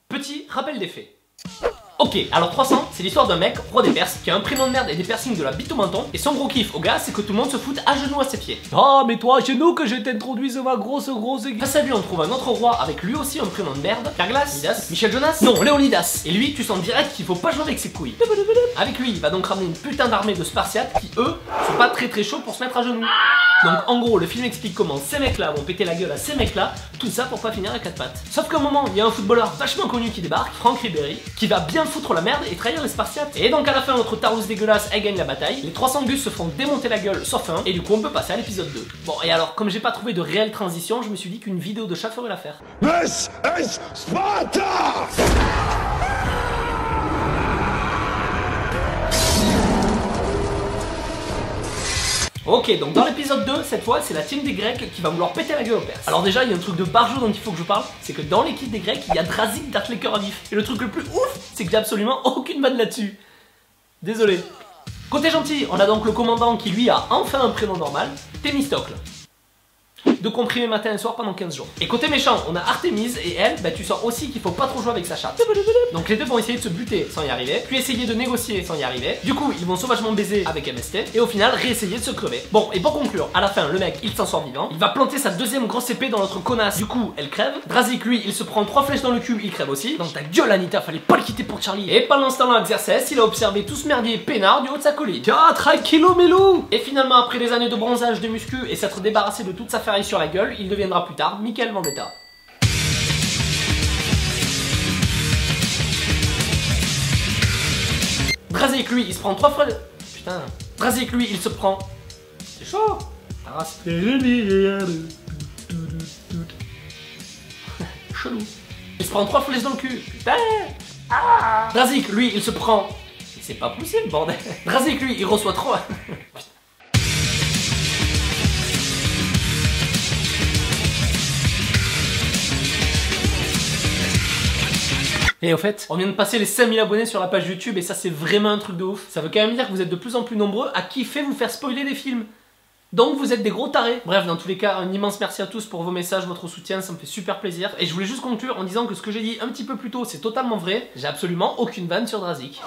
Petit rappel des faits. Ok, alors 300, c'est l'histoire d'un mec, roi des Perses, qui a un prénom de merde et des piercings de la bite au menton, et son gros kiff au gars, c'est que tout le monde se foute à genoux à ses pieds. Ah, mais toi, chez nous que je t'introduise ma grosse Face à lui, on trouve un autre roi avec lui aussi un prénom de merde. Douglas, Midas, Michel Jonas, non, Léonidas. Et lui, tu sens direct qu'il faut pas jouer avec ses couilles. Avec lui, il va donc ramener une putain d'armée de Spartiates qui, eux, sont pas très chauds pour se mettre à genoux. Donc en gros, le film explique comment ces mecs-là vont péter la gueule à ces mecs-là, tout ça pour pas finir à quatre pattes. Sauf qu'à un moment, il y a un footballeur vachement connu qui débarque, Franck Ribéry, qui va bien foutre la merde et trahir les Spartiates. Et donc à la fin, notre Taros dégueulasse, elle gagne la bataille, les 300 gus se font démonter la gueule, sauf un, et du coup on peut passer à l'épisode 2. Bon, et alors, comme j'ai pas trouvé de réelle transition, je me suis dit qu'une vidéo de chat ferait l'affaire. This is Sparta! Ok, donc dans l'épisode 2, cette fois, c'est la team des Grecs qui va vouloir péter la gueule aux Perses. Alors déjà, il y a un truc de barjot dont il faut que je parle, c'est que dans l'équipe des Grecs, il y a Drazik d'Artlecker à vif. Et le truc le plus ouf, c'est que j'ai absolument aucune vanne là-dessus. Désolé. Côté gentil, on a donc le commandant qui lui a enfin un prénom normal, Thémistocle. De comprimer matin et soir pendant 15 jours. Et côté méchant, on a Artémise et elle, bah tu sens aussi qu'il faut pas trop jouer avec sa chatte. Donc les deux vont essayer de se buter sans y arriver, puis essayer de négocier sans y arriver. Du coup, ils vont sauvagement baiser avec MST et au final réessayer de se crever. Bon, et pour conclure, à la fin, le mec, il s'en sort vivant. Il va planter sa deuxième grosse épée dans notre connasse. Du coup, elle crève. Drazik, lui, il se prend 3 flèches dans le cul, il crève aussi. Donc ta gueule, Anita, fallait pas le quitter pour Charlie. Et pendant ce temps-là, Xerxès, il a observé tout ce merdier peinard du haut de sa colline. Tiens, tranquillo melou. Et finalement, après des années de bronzage, de muscu et s'être débarrassé de toute sa ferraille sur la gueule, il deviendra plus tard Michael Vendetta. Drazik, lui, il se prend 3 fois de... Putain. Drazik, lui, il se prend... C'est chaud. Chelou. Il se prend 3 flèches dans le cul. Putain. Ah. Drazik, lui, il se prend... C'est pas possible, bordel. Drazik, lui, il reçoit 3... Et au fait, on vient de passer les 5000 abonnés sur la page YouTube et ça c'est vraiment un truc de ouf. Ça veut quand même dire que vous êtes de plus en plus nombreux à kiffer vous faire spoiler des films. Donc vous êtes des gros tarés. Bref, dans tous les cas, un immense merci à tous pour vos messages, votre soutien, ça me fait super plaisir. Et je voulais juste conclure en disant que ce que j'ai dit un petit peu plus tôt, c'est totalement vrai. J'ai absolument aucune vanne sur Drazik.